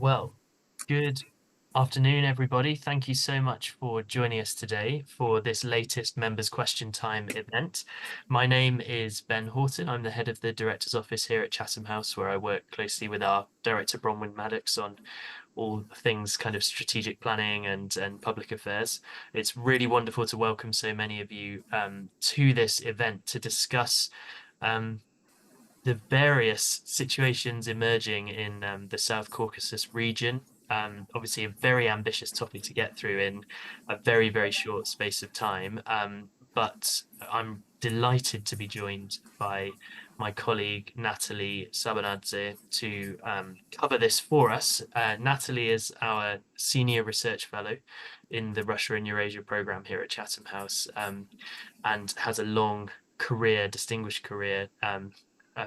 Well, good afternoon, everybody. Thank you so much for joining us today for this latest Members Question Time event. My name is Ben Horton. I'm the head of the Director's Office here at Chatham House, where I work closely with our Director Bronwyn Maddox on all things kind of strategic planning and public affairs. It's really wonderful to welcome so many of you to this event to discuss um, the various situations emerging in the South Caucasus region. Obviously, a very ambitious topic to get through in a very, very short space of time. But I'm delighted to be joined by my colleague Natalie Sabanadze to cover this for us. Natalie is our senior research fellow in the Russia and Eurasia program here at Chatham House, and has a long career, distinguished career, uh,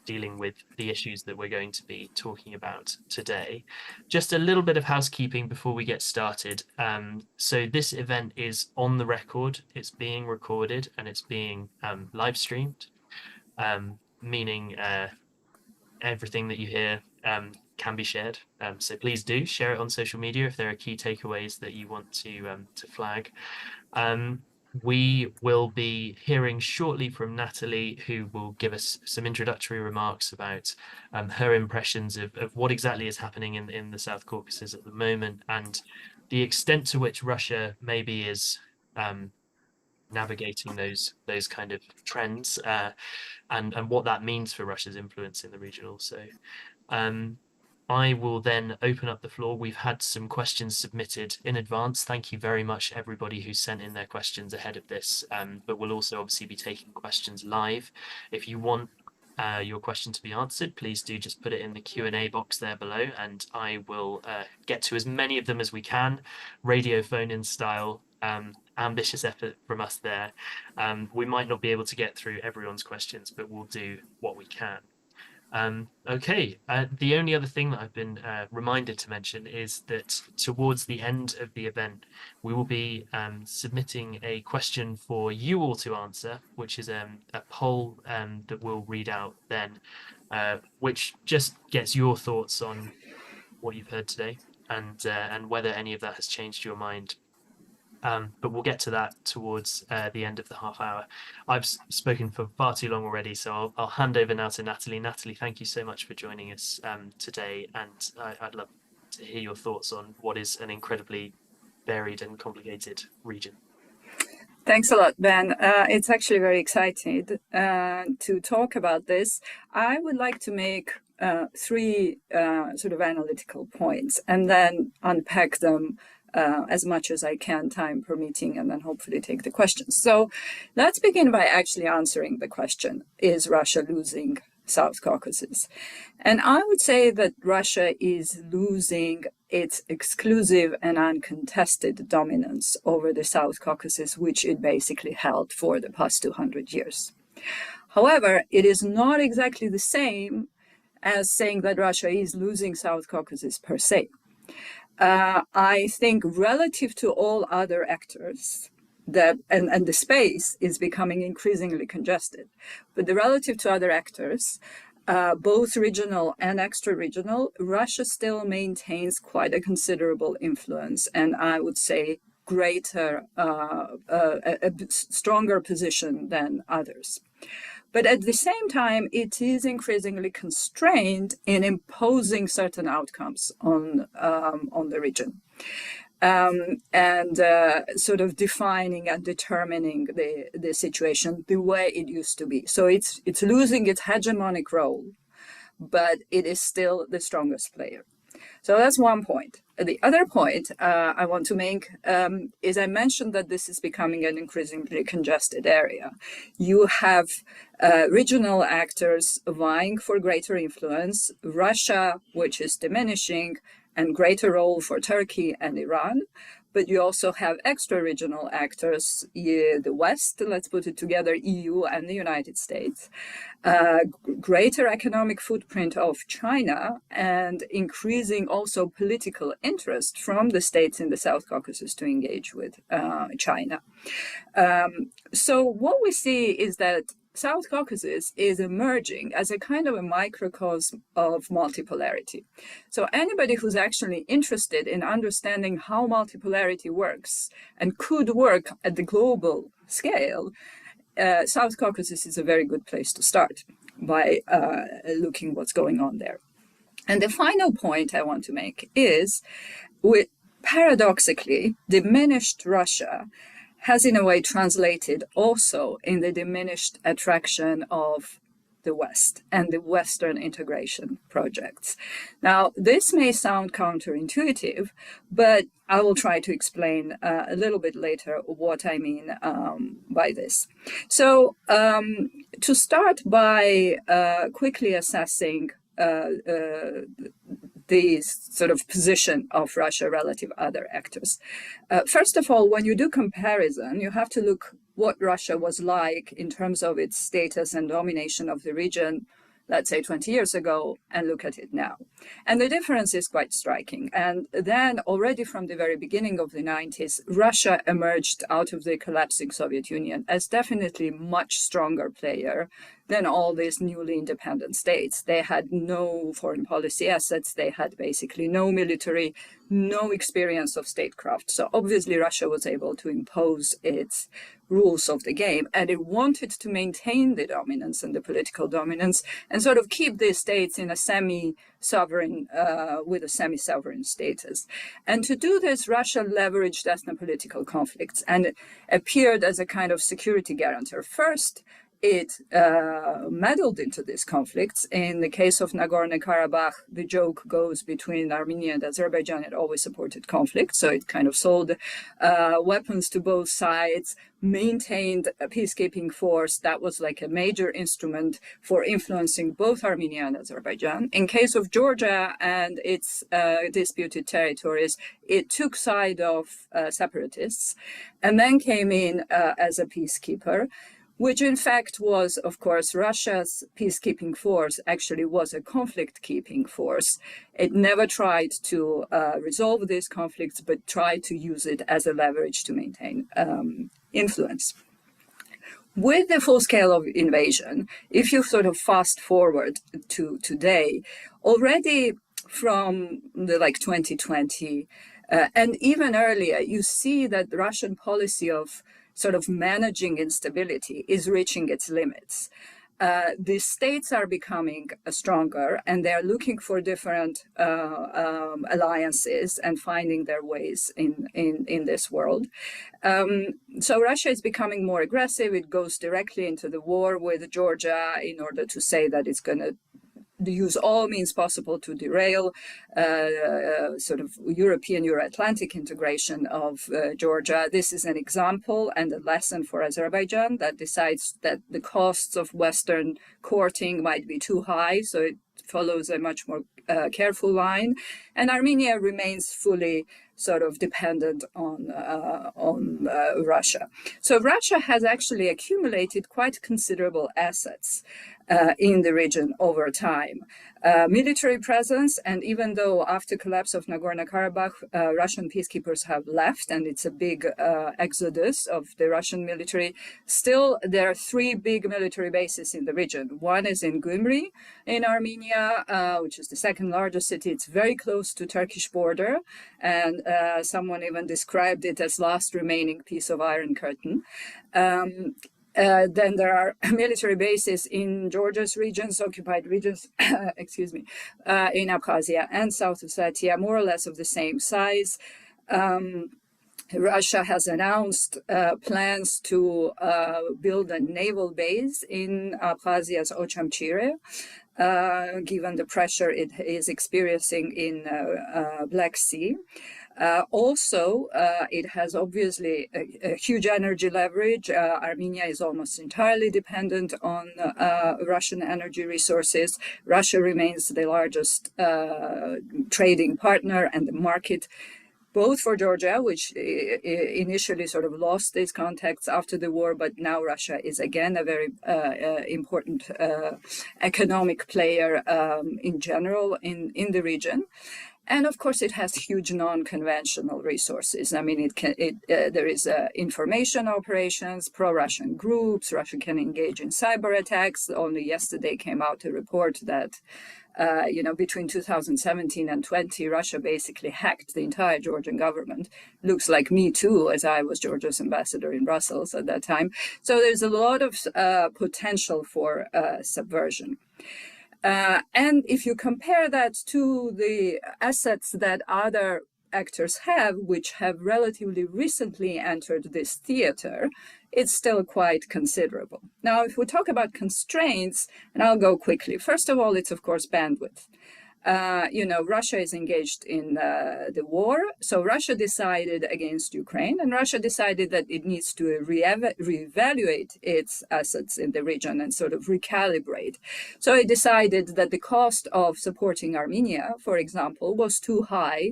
dealing with the issues that we're going to be talking about today. Just a little bit of housekeeping before we get started. So this event is on the record, it's being recorded, and it's being live streamed, meaning everything that you hear can be shared. So please do share it on social media if there are key takeaways that you want to flag. We will be hearing shortly from Natalie, who will give us some introductory remarks about her impressions of what exactly is happening in the South Caucasus at the moment, and the extent to which Russia maybe is navigating those kind of trends, and what that means for Russia's influence in the region also. I will then open up the floor. We've had some questions submitted in advance. Thank you very much, everybody who sent in their questions ahead of this. But we'll also obviously be taking questions live. If you want your question to be answered, please do just put it in the Q&A box there below, and I will get to as many of them as we can, radio phone-in style. Ambitious effort from us there. We might not be able to get through everyone's questions, but we'll do what we can. Okay, the only other thing that I've been reminded to mention is that towards the end of the event, we will be submitting a question for you all to answer, which is a poll that we'll read out then, which just gets your thoughts on what you've heard today and whether any of that has changed your mind. But we'll get to that towards the end of the half hour. I've spoken for far too long already, so I'll hand over now to Natalie. Natalie, thank you so much for joining us today, and I'd love to hear your thoughts on what is an incredibly varied and complicated region. Thanks a lot, Ben. It's actually very exciting to talk about this. I would like to make three sort of analytical points and then unpack them as much as I can, time permitting, and then hopefully take the questions. So let's begin by actually answering the question, is Russia losing South Caucasus? And I would say that Russia is losing its exclusive and uncontested dominance over the South Caucasus, which it basically held for the past 200 years. However, it is not exactly the same as saying that Russia is losing South Caucasus per se. I think relative to all other actors, and the space is becoming increasingly congested, but relative to other actors, both regional and extra-regional, Russia still maintains quite a considerable influence, and I would say greater, a stronger position than others. But at the same time, it is increasingly constrained in imposing certain outcomes on the region, and sort of defining and determining the situation the way it used to be. So it's losing its hegemonic role, but it is still the strongest player. So that's one point. The other point I want to make is I mentioned that this is becoming an increasingly congested area. You have regional actors vying for greater influence, Russia, which is diminishing, and greater role for Turkey and Iran. But you also have extra-regional actors, the West, let's put it together, EU and the United States, greater economic footprint of China, and increasing also political interest from the states in the South Caucasus to engage with China. So what we see is that South Caucasus is emerging as a kind of a microcosm of multipolarity. So anybody who's actually interested in understanding how multipolarity works and could work at the global scale, South Caucasus is a very good place to start by looking what's going on there. And the final point I want to make is, paradoxically, diminished Russia has in a way translated also in the diminished attraction of the West and the Western integration projects. Now, this may sound counterintuitive, but I will try to explain a little bit later what I mean by this. So to start by quickly assessing the sort of position of Russia relative other actors. First of all, when you do comparison, you have to look what Russia was like in terms of its status and domination of the region, let's say 20 years ago, and look at it now. And the difference is quite striking. And then already from the very beginning of the 90s, Russia emerged out of the collapsing Soviet Union as definitely much stronger player than all these newly independent states. They had no foreign policy assets. They had basically no military, no experience of statecraft. So obviously Russia was able to impose its rules of the game, and it wanted to maintain the dominance and the political dominance and sort of keep the states in a semi-sovereign, with a semi-sovereign status. And to do this, Russia leveraged ethno-political conflicts and appeared as a kind of security guarantor. First, it meddled into these conflicts. In the case of Nagorny-Karabakh, the joke goes between Armenia and Azerbaijan. It always supported conflict, so it kind of sold weapons to both sides, maintained a peacekeeping force that was like a major instrument for influencing both Armenia and Azerbaijan. In case of Georgia and its disputed territories, it took side of separatists and then came in as a peacekeeper, which in fact was, of course, Russia's peacekeeping force actually was a conflict-keeping force. It never tried to resolve these conflicts, but tried to use it as a leverage to maintain influence. With the full scale of invasion, if you sort of fast forward to today, already from the 2020 and even earlier, you see that the Russian policy of sort of managing instability is reaching its limits. The states are becoming stronger and they're looking for different alliances and finding their ways in this world. So Russia is becoming more aggressive. It goes directly into the war with Georgia in order to say that it's going to use all means possible to derail sort of European, Euro-Atlantic integration of Georgia. This is an example and a lesson for Azerbaijan that decides that the costs of Western courting might be too high, so it follows a much more careful line. And Armenia remains fully sort of dependent on Russia. So Russia has actually accumulated quite considerable assets in the region over time. Military presence, and even though after collapse of Nagorno-Karabakh, Russian peacekeepers have left, and it's a big exodus of the Russian military, still there are three big military bases in the region. One is in Gyumri in Armenia, which is the second largest city. It's very close to Turkish border, and someone even described it as last remaining piece of Iron Curtain. Then there are military bases in Georgia's regions, occupied regions, excuse me, in Abkhazia and South Ossetia, more or less of the same size. Russia has announced plans to build a naval base in Abkhazia's Ochamchire, given the pressure it is experiencing in Black Sea. Also, it has obviously a huge energy leverage. Armenia is almost entirely dependent on Russian energy resources. Russia remains the largest trading partner and the market both for Georgia, which initially sort of lost these contacts after the war, but now Russia is again a very important economic player in general in the region. And of course, it has huge non-conventional resources. I mean, there is information operations, pro-Russian groups. Russia can engage in cyber attacks. Only yesterday came out a report that, between 2017 and 20, Russia basically hacked the entire Georgian government. Looks like me too, as I was Georgia's ambassador in Brussels at that time. So there's a lot of potential for subversion. And if you compare that to the assets that other actors have, which have relatively recently entered this theater, it's still quite considerable. Now, if we talk about constraints, and I'll go quickly. First of all, it's of course bandwidth. Russia is engaged in the war. So Russia decided against Ukraine, and Russia decided that it needs to reevaluate its assets in the region and sort of recalibrate. So it decided that the cost of supporting Armenia, for example, was too high.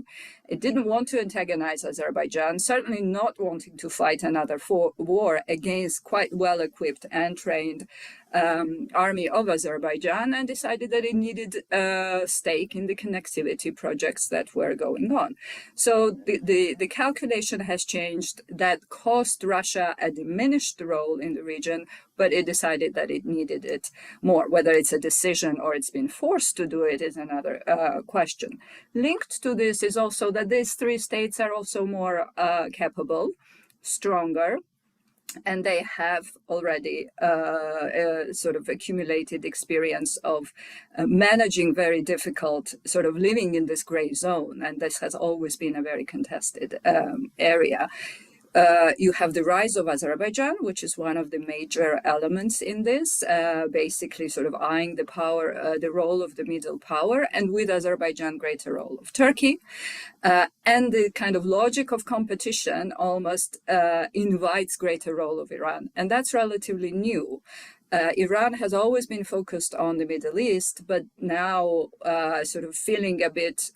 It didn't want to antagonize Azerbaijan, certainly not wanting to fight another war against quite well-equipped and trained army of Azerbaijan, and decided that it needed a stake in the connectivity projects that were going on. So the calculation has changed. That cost Russia a diminished role in the region, but it decided that it needed it more. Whether it's a decision or it's been forced to do it is another question. Linked to this is also that these three states are also more capable, stronger, and they have already sort of accumulated experience of managing very difficult, sort of living in this gray zone. And this has always been a very contested area. You have the rise of Azerbaijan, which is one of the major elements in this, basically sort of eyeing the power, the role of the middle power, and with Azerbaijan, greater role of Turkey. And the kind of logic of competition almost invites greater role of Iran. And that's relatively new. Iran has always been focused on the Middle East, but now sort of feeling a bit,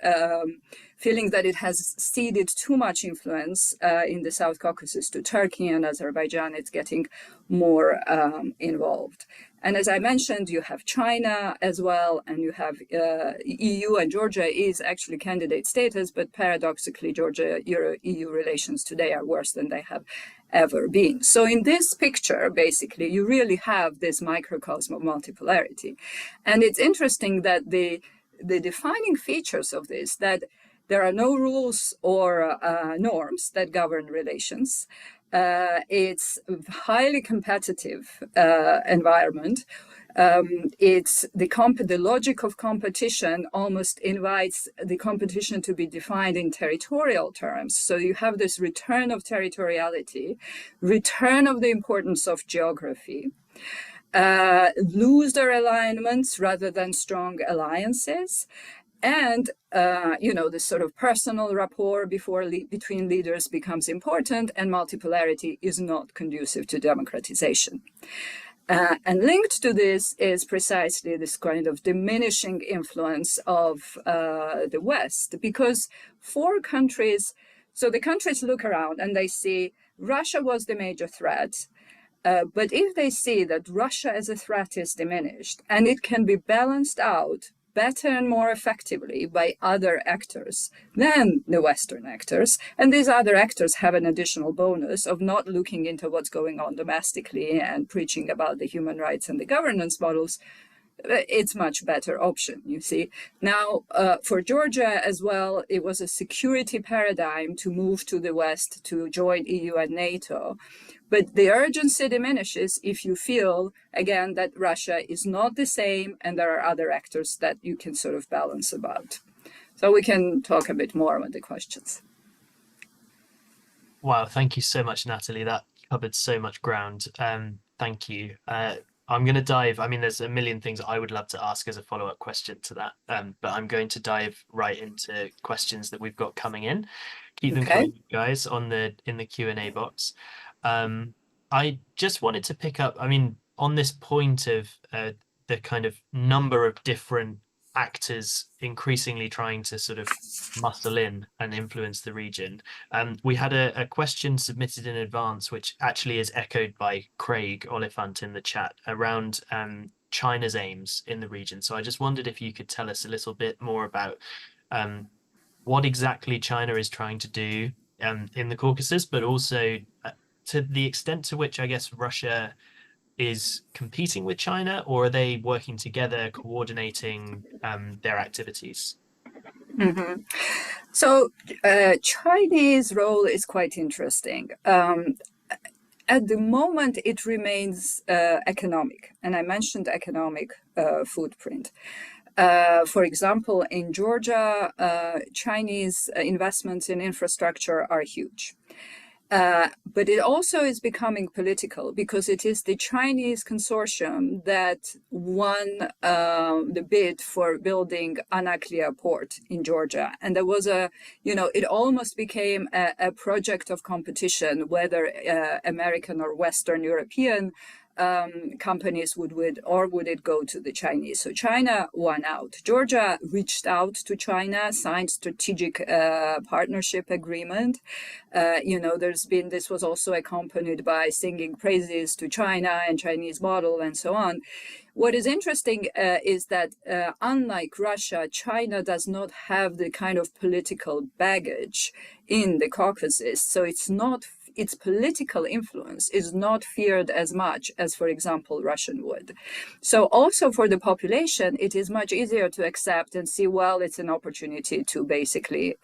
feeling that it has ceded too much influence in the South Caucasus to Turkey and Azerbaijan. It's getting more involved. And as I mentioned, you have China as well, and you have EU, and Georgia is actually candidate status, but paradoxically, Georgia-EU relations today are worse than they have ever been. So in this picture, basically, you really have this microcosm of multipolarity. And it's interesting that the defining features of this, that there are no rules or norms that govern relations. It's a highly competitive environment. It's the logic of competition almost invites the competition to be defined in territorial terms. So you have this return of territoriality, return of the importance of geography, looser alignments rather than strong alliances. And, this sort of personal rapport between leaders becomes important, and multipolarity is not conducive to democratization. And linked to this is precisely this kind of diminishing influence of the West, because for countries, so the countries look around and they see Russia was the major threat. But if they see that Russia as a threat is diminished and it can be balanced out better and more effectively by other actors than the Western actors, and these other actors have an additional bonus of not looking into what's going on domestically and preaching about the human rights and the governance models, it's much better option, you see. Now, for Georgia as well, it was a security paradigm to move to the West to join EU and NATO. But the urgency diminishes if you feel, again, that Russia is not the same and there are other actors that you can sort of balance about. So we can talk a bit more on the questions. Wow, thank you so much, Natalie. That covered so much ground. Thank you. I'm going to dive, I mean, there's a million things I would love to ask as a follow-up question to that, but I'm going to dive right into questions that we've got coming in. Keep them coming, guys, in the Q&A box. I just wanted to pick up, I mean, on this point of the kind of number of different actors increasingly trying to sort of muscle in and influence the region. We had a question submitted in advance, which actually is echoed by Craig Oliphant in the chat around China's aims in the region. So I just wondered if you could tell us a little bit more about um, what exactly China is trying to do in the Caucasus, but also to the extent to which I guess Russia is competing with China, or are they working together, coordinating their activities? Mm-hmm. So, Chinese role is quite interesting. At the moment, it remains economic, and I mentioned economic footprint. For example, in Georgia, Chinese investments in infrastructure are huge. But it also is becoming political because it is the Chinese consortium that won the bid for building Anaklia port in Georgia. And there was it almost became a project of competition, whether American or Western European companies would it go to the Chinese? So China won out. Georgia reached out to China, signed strategic partnership agreement. This was also accompanied by singing praises to China and Chinese model and so on. What is interesting is that unlike Russia, China does not have the kind of political baggage in the Caucasus. So its political influence is not feared as much as, for example, Russian would. So also for the population, it is much easier to accept and see, well, it's an opportunity to basically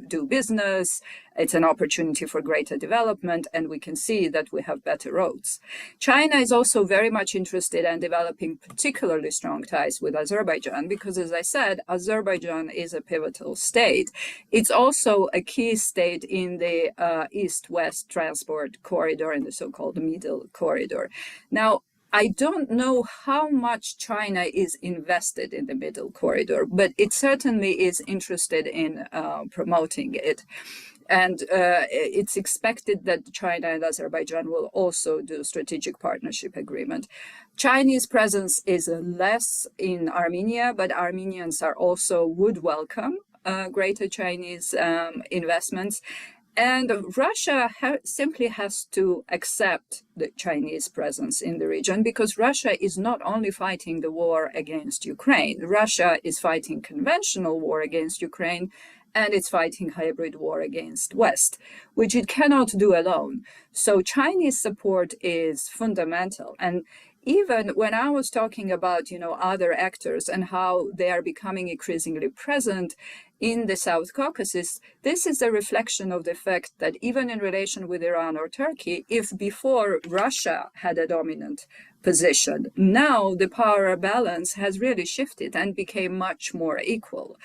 do business. It's an opportunity for greater development, and we can see that we have better roads. China is also very much interested in developing particularly strong ties with Azerbaijan because, as I said, Azerbaijan is a pivotal state. It's also a key state in the east-west transport corridor, in the so-called Middle Corridor. Now, I don't know how much China is invested in the Middle Corridor, but it certainly is interested in promoting it. And it's expected that China and Azerbaijan will also do strategic partnership agreement. Chinese presence is less in Armenia, but Armenians would welcome greater Chinese investments. And Russia simply has to accept the Chinese presence in the region because Russia is not only fighting the war against Ukraine, Russia is fighting conventional war against Ukraine, and it's fighting hybrid war against West, which it cannot do alone. So Chinese support is fundamental. And even when I was talking about, other actors and how they are becoming increasingly present in the South Caucasus, this is a reflection of the fact that even in relation with Iran or Turkey, if before Russia had a dominant position, now the power balance has really shifted and became much more equal.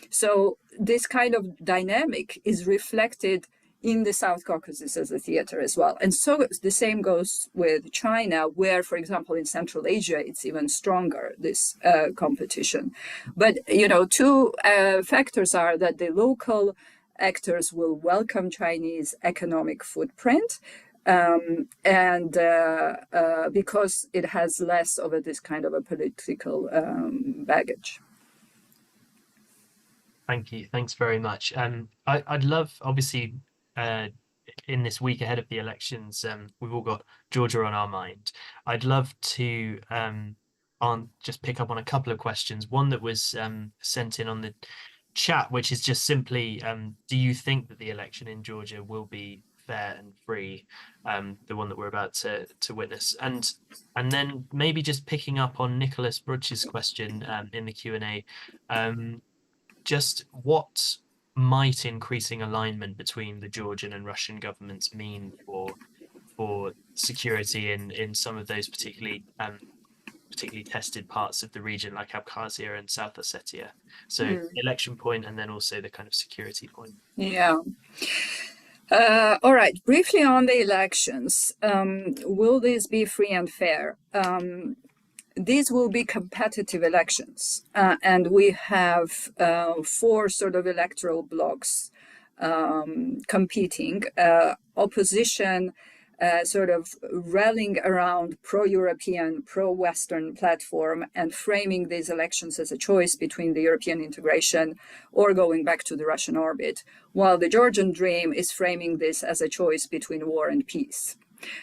So this kind of dynamic is reflected in the South Caucasus as a theater as well. And so the same goes with China, where, for example, in Central Asia, it's even stronger, this competition. But, two factors are that the local actors will welcome Chinese economic footprint, and because it has less of this kind of a political baggage. Thank you. Thanks very much. I'd love, obviously, in this week ahead of the elections, we've all got Georgia on our mind. I'd love to just pick up on a couple of questions. One that was sent in on the chat, which is just simply, do you think that the election in Georgia will be fair and free? The one that we're about to witness, and then maybe just picking up on Nicholas Bruch's question in the Q&A. Just what might increasing alignment between the Georgian and Russian governments mean for security in some of those particularly tested parts of the region, like Abkhazia and South Ossetia? So election point, and then also the kind of security point. Yeah. All right. Briefly on the elections, will these be free and fair? These will be competitive elections, and we have four sort of electoral blocks competing. Opposition sort of rallying around pro-European, pro-Western platform and framing these elections as a choice between the European integration or going back to the Russian orbit, while the Georgian dream is framing this as a choice between war and peace,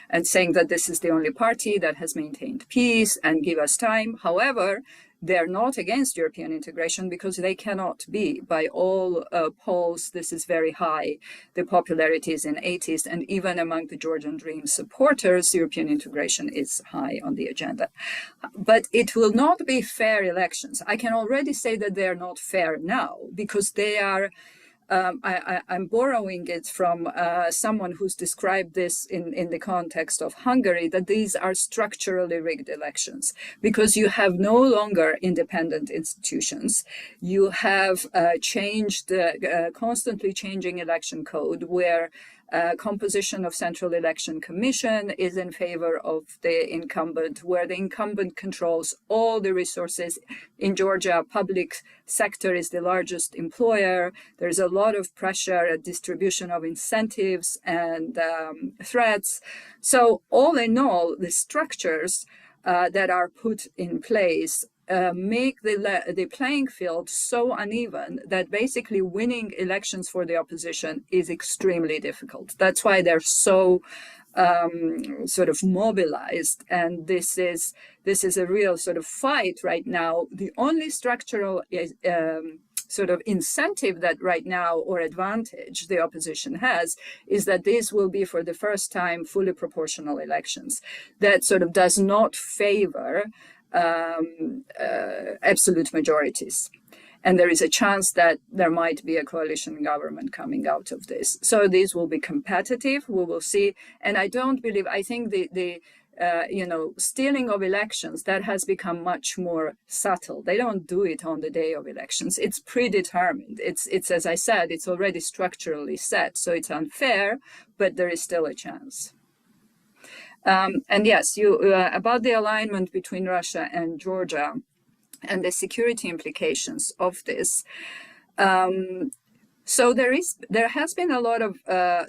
and saying that this is the only party that has maintained peace and give us time. However, they're not against European integration because they cannot be. By all polls, this is very high. The popularity is in 80s, and even among the Georgian Dream supporters, European integration is high on the agenda. But it will not be fair elections. I can already say that they are not fair now because they are I'm borrowing it from someone who's described this in the context of Hungary, that these are structurally rigged elections because you have no longer independent institutions. You have changed the constantly changing election code where composition of Central Election Commission is in favor of the incumbent, where the incumbent controls all the resources. In Georgia, public sector is the largest employer. There's a lot of pressure at distribution of incentives and threats. So all in all, the structures that are put in place make the playing field so uneven that basically winning elections for the opposition is extremely difficult. That's why they're so sort of mobilized, and this is a real sort of fight right now. The only structural sort of incentive that right now, or advantage the opposition has, is that this will be for the first time fully proportional elections. That sort of does not favor absolute majorities. And there is a chance that there might be a coalition government coming out of this. So these will be competitive. We will see. And I think the stealing of elections, that has become much more subtle. They don't do it on the day of elections. It's predetermined. It's as I said, it's already structurally set. So it's unfair, but there is still a chance. And yes, about the alignment between Russia and Georgia and the security implications of this. So there has been a lot of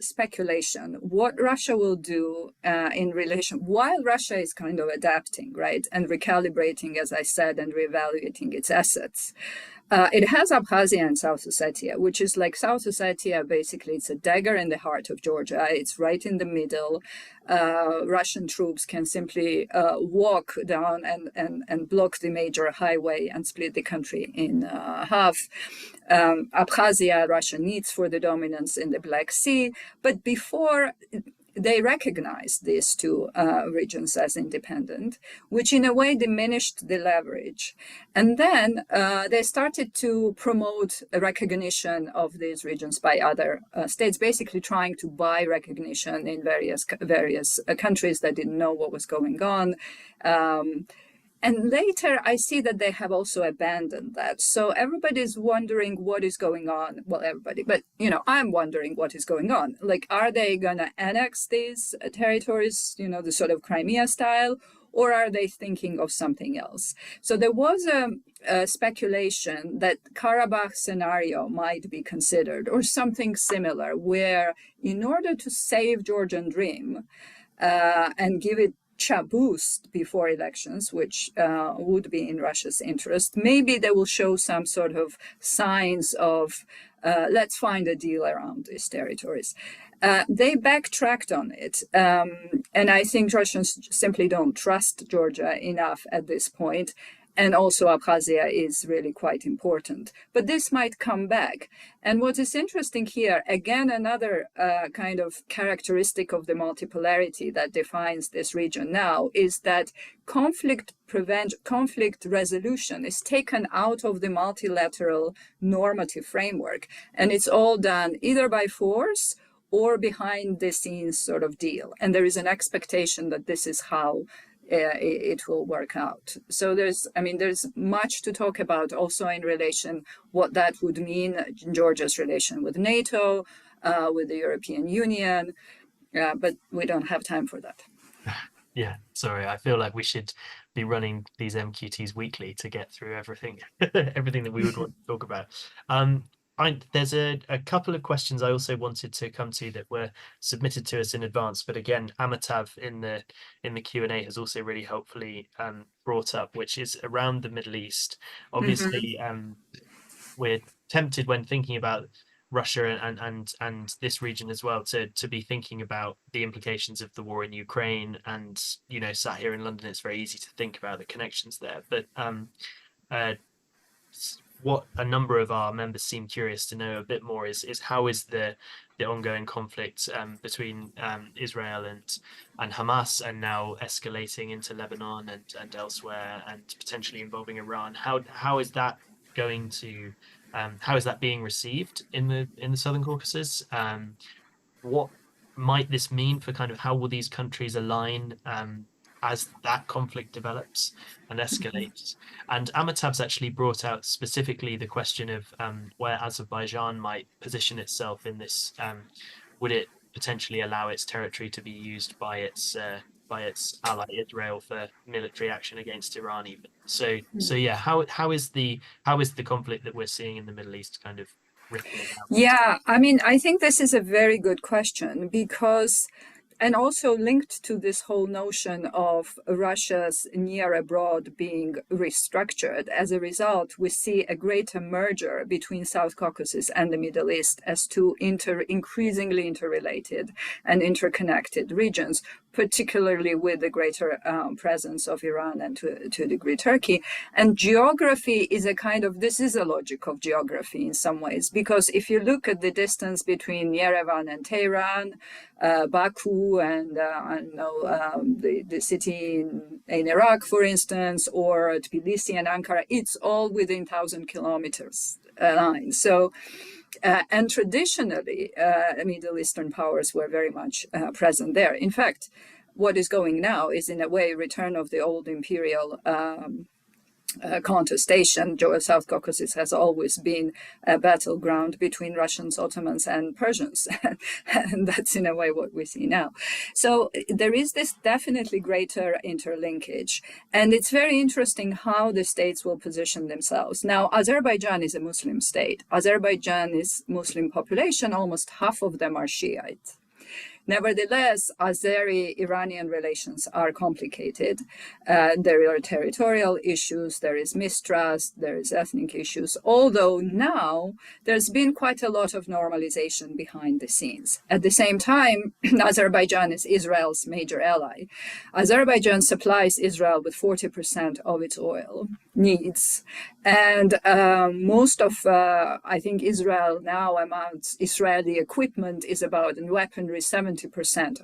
speculation what Russia will do in relation, while Russia is kind of adapting, right, and recalibrating, as I said, and reevaluating its assets. It has Abkhazia and South Ossetia, which is like South Ossetia, basically it's a dagger in the heart of Georgia. It's right in the middle. Russian troops can simply walk down and block the major highway and split the country in half. Abkhazia, Russia needs for the dominance in the Black Sea. But before they recognized these two regions as independent, which in a way diminished the leverage. And then they started to promote a recognition of these regions by other states, basically trying to buy recognition in various countries that didn't know what was going on. And later, I see that they have also abandoned that. So everybody's wondering what is going on. Well, everybody, but I'm wondering what is going on. Like, are they going to annex these territories, the sort of Crimea style, or are they thinking of something else? So there was a speculation that Karabakh scenario might be considered, or something similar, where in order to save Georgian Dream and give it boost before elections, which would be in Russia's interest, maybe they will show some sort of signs of let's find a deal around these territories. They backtracked on it, and I think Russians simply don't trust Georgia enough at this point. And also Abkhazia is really quite important. But this might come back. And what is interesting here, again, another kind of characteristic of the multipolarity that defines this region now, is that conflict resolution is taken out of the multilateral normative framework. And it's all done either by force or behind the scenes sort of deal. And there is an expectation that this is how it will work out. So there's much to talk about also in relation what that would mean, Georgia's relation with NATO, with the European Union, but we don't have time for that. Yeah, sorry, I feel like we should be running these MQTs weekly to get through everything, everything that we would want to talk about. there's a couple of questions I also wanted to come to that were submitted to us in advance, but again, Amitav in the Q&A has also really helpfully brought up, which is around the Middle East. Mm-hmm. Obviously, we're tempted when thinking about Russia and this region as well to be thinking about the implications of the war in Ukraine. And sat here in London, it's very easy to think about the connections there. But uh, what a number of our members seem curious to know a bit more is how is the ongoing conflict between Israel and Hamas, and now escalating into Lebanon and elsewhere, and potentially involving Iran. How is that going to how is that being received in the Southern Caucasus? What might this mean for kind of how will these countries align as that conflict develops and escalates? And Amitab's actually brought out specifically the question of where Azerbaijan might position itself in this. Would it potentially allow its territory to be used by its ally Israel for military action against Iran even? So yeah, how is the conflict that we're seeing in the Middle East kind of rippling out? Yeah, I mean, I think this is a very good question because, and also linked to this whole notion of Russia's near abroad being restructured. As a result, we see a greater merger between South Caucasus and the Middle East as two increasingly interrelated and interconnected regions, particularly with the greater presence of Iran and to a degree Turkey. And geography is this is a logic of geography in some ways, because if you look at the distance between Yerevan and Tehran, Baku and the city in Iraq, for instance, or Tbilisi and Ankara, it's all within 1,000 kilometers line. So, and traditionally, Middle Eastern powers were very much present there. In fact, what is going now is, in a way, return of the old imperial contestation. South Caucasus has always been a battleground between Russians, Ottomans, and Persians. And that's in a way what we see now. So there is this definitely greater interlinkage. And it's very interesting how the states will position themselves. Now, Azerbaijan is a Muslim state. Azerbaijan is Muslim population, almost half of them are Shiite. Nevertheless, Azeri-Iranian relations are complicated. There are territorial issues, there is mistrust, there is ethnic issues, although now there's been quite a lot of normalization behind the scenes. At the same time, Azerbaijan is Israel's major ally. Azerbaijan supplies Israel with 40% of its oil needs. And most of, I think, Israel now amounts, Israeli equipment is about, in weaponry, 70%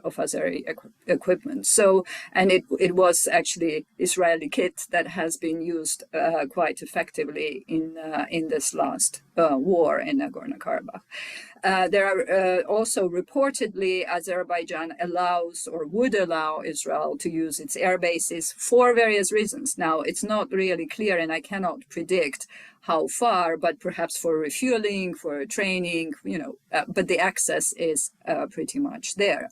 of Azeri equipment. So, and it was actually Israeli kit that has been used quite effectively in this last war in Nagorno-Karabakh. There are also reportedly Azerbaijan allows or would allow Israel to use its air bases for various reasons. Now, it's not really clear, and I cannot predict how far, but perhaps for refueling, for training, but the access is pretty much there.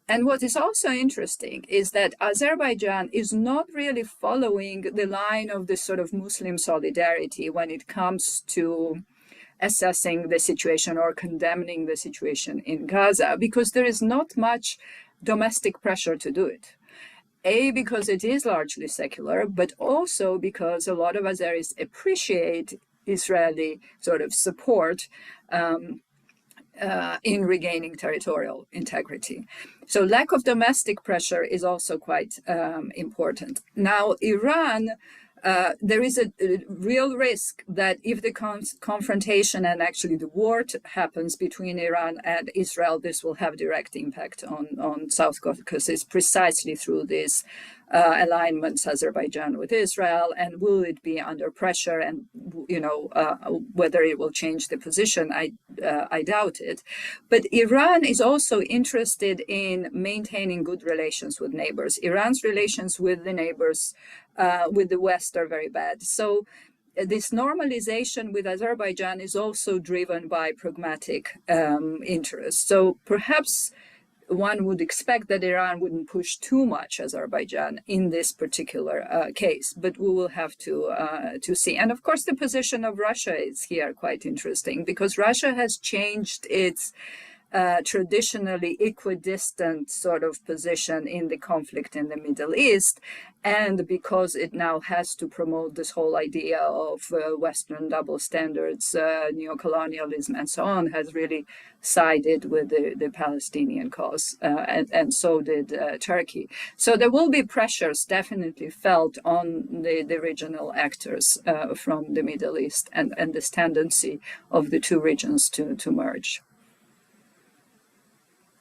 And what is also interesting is that Azerbaijan is not really following the line of this sort of Muslim solidarity when it comes to assessing the situation or condemning the situation in Gaza, because there is not much domestic pressure to do it. Because it is largely secular, but also because a lot of Azeris appreciate Israeli sort of support in regaining territorial integrity. So lack of domestic pressure is also quite important. Now, Iran, there is a real risk that if the confrontation and actually the war happens between Iran and Israel, this will have direct impact on South Caucasus precisely through these alignments, Azerbaijan with Israel, and will it be under pressure, and whether it will change the position, I doubt it. But Iran is also interested in maintaining good relations with neighbors. Iran's relations with the neighbors, with the West, are very bad. So this normalization with Azerbaijan is also driven by pragmatic interests. So perhaps one would expect that Iran wouldn't push too much Azerbaijan in this particular case, but we will have to see. And of course, the position of Russia is here quite interesting, because Russia has changed its traditionally equidistant sort of position in the conflict in the Middle East. And because it now has to promote this whole idea of Western double standards, neocolonialism, and so on, has really sided with the Palestinian cause, and so did Turkey. So there will be pressures definitely felt on the regional actors from the Middle East, and this tendency of the two regions to merge.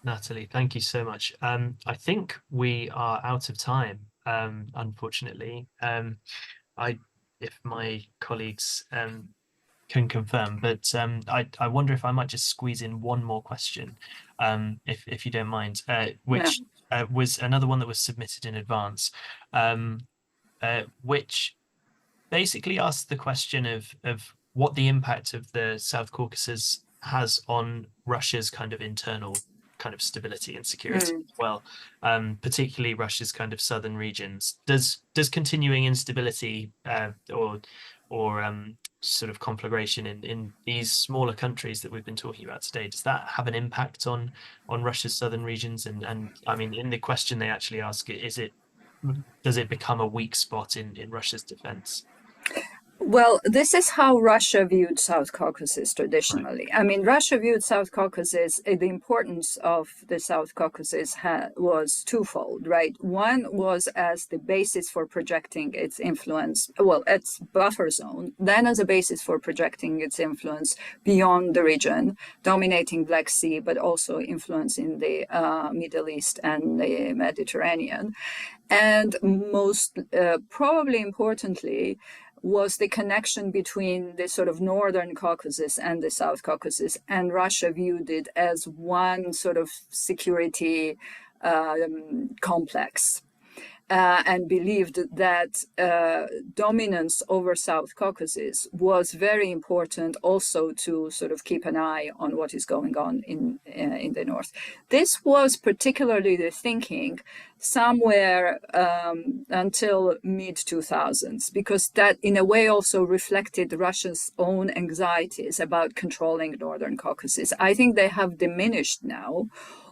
Natalie, thank you so much. I think we are out of time, unfortunately. If my colleagues can confirm, but I wonder if I might just squeeze in one more question, if you don't mind, which was another one that was submitted in advance, which basically asks the question of what the impact of the South Caucasus has on Russia's kind of internal kind of stability and security as well, particularly Russia's kind of southern regions. Does continuing instability or sort of conflagration in these smaller countries that we've been talking about today, does that have an impact on Russia's southern regions? And I mean, in the question they actually ask, does it become a weak spot in Russia's defense? Well, this is how Russia viewed South Caucasus Right. traditionally. I mean, Russia viewed South Caucasus, the importance of the South Caucasus was twofold, right? One was as the basis for projecting its influence, well, its buffer zone, then as a basis for projecting its influence beyond the region, dominating Black Sea, but also influencing the Middle East and the Mediterranean. And most probably importantly, was the connection between the sort of northern Caucasus and the South Caucasus, and Russia viewed it as one sort of security complex. And believed that dominance over South Caucasus was very important also to sort of keep an eye on what is going on in the north. This was particularly the thinking somewhere until mid-2000s, because that in a way also reflected Russia's own anxieties about controlling Northern Caucasus. I think they have diminished now,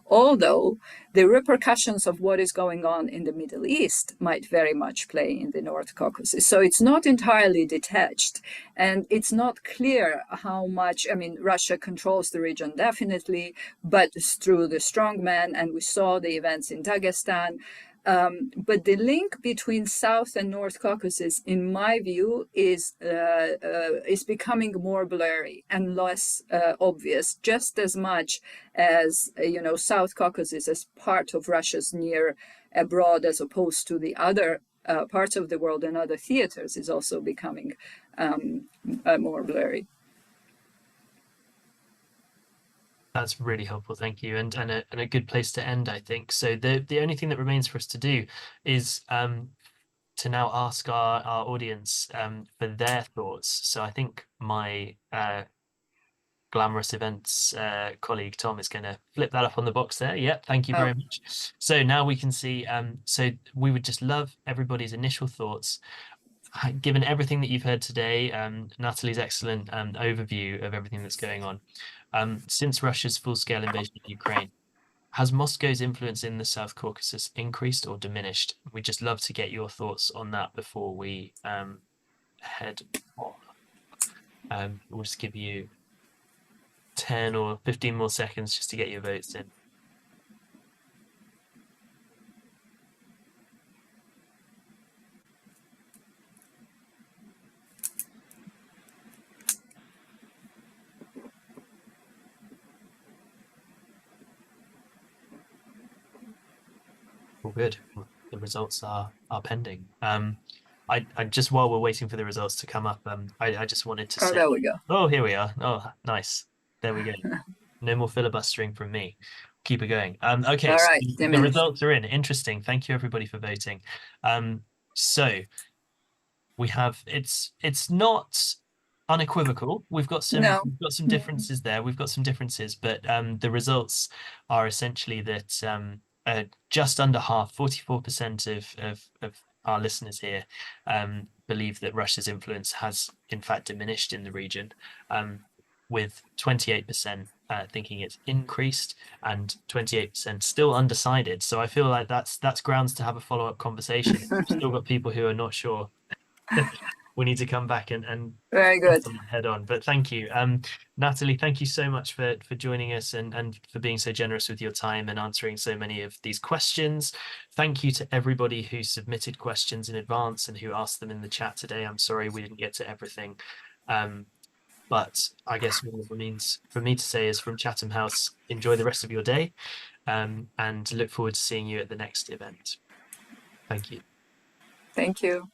although the repercussions of what is going on in the Middle East might very much play in the North Caucasus. So it's not entirely detached, and it's not clear how much, I mean, Russia controls the region definitely, but through the strongman, and we saw the events in Dagestan. But the link between South and North Caucasus, in my view, is becoming more blurry and less obvious, just as much as South Caucasus as part of Russia's near abroad, as opposed to the other parts of the world and other theaters, is also becoming more blurry. That's really helpful, thank you, and a good place to end, I think. So the only thing that remains for us to do is to now ask our audience for their thoughts. So I think my glamorous events colleague Tom is going to flip that up on the box there. Yeah, thank you very much. So now we can see. So we would just love everybody's initial thoughts. Given everything that you've heard today, Natalie's excellent overview of everything that's going on. Since Russia's full-scale invasion of Ukraine, has Moscow's influence in the South Caucasus increased or diminished? We'd just love to get your thoughts on that before we head off. We'll just give you 10 or 15 more seconds just to get your votes in. All good. The results are pending. I just, while we're waiting for the results to come up, I just wanted to say, there we go. Oh, here we are. Oh, nice. There we go. No more filibustering from me. Keep it going. Okay, All so right, the results are in. Interesting. Thank you everybody for voting. So we have it's not unequivocal. No. We've got some differences there. We've got some differences, but the results are essentially that just under half, 44% of our listeners here believe that Russia's influence has in fact diminished in the region, with 28% thinking it's increased and 28% still undecided. So I feel like that's grounds to have a follow-up conversation. If we've still got people who are not sure, we need to come back and Very good. head on. But thank you. Natalie, thank you so much for joining us and for being so generous with your time and answering so many of these questions. Thank you to everybody who submitted questions in advance and who asked them in the chat today. I'm sorry we didn't get to everything. But I guess all that remains for me to say is from Chatham House, enjoy the rest of your day, and look forward to seeing you at the next event. Thank you. Thank you.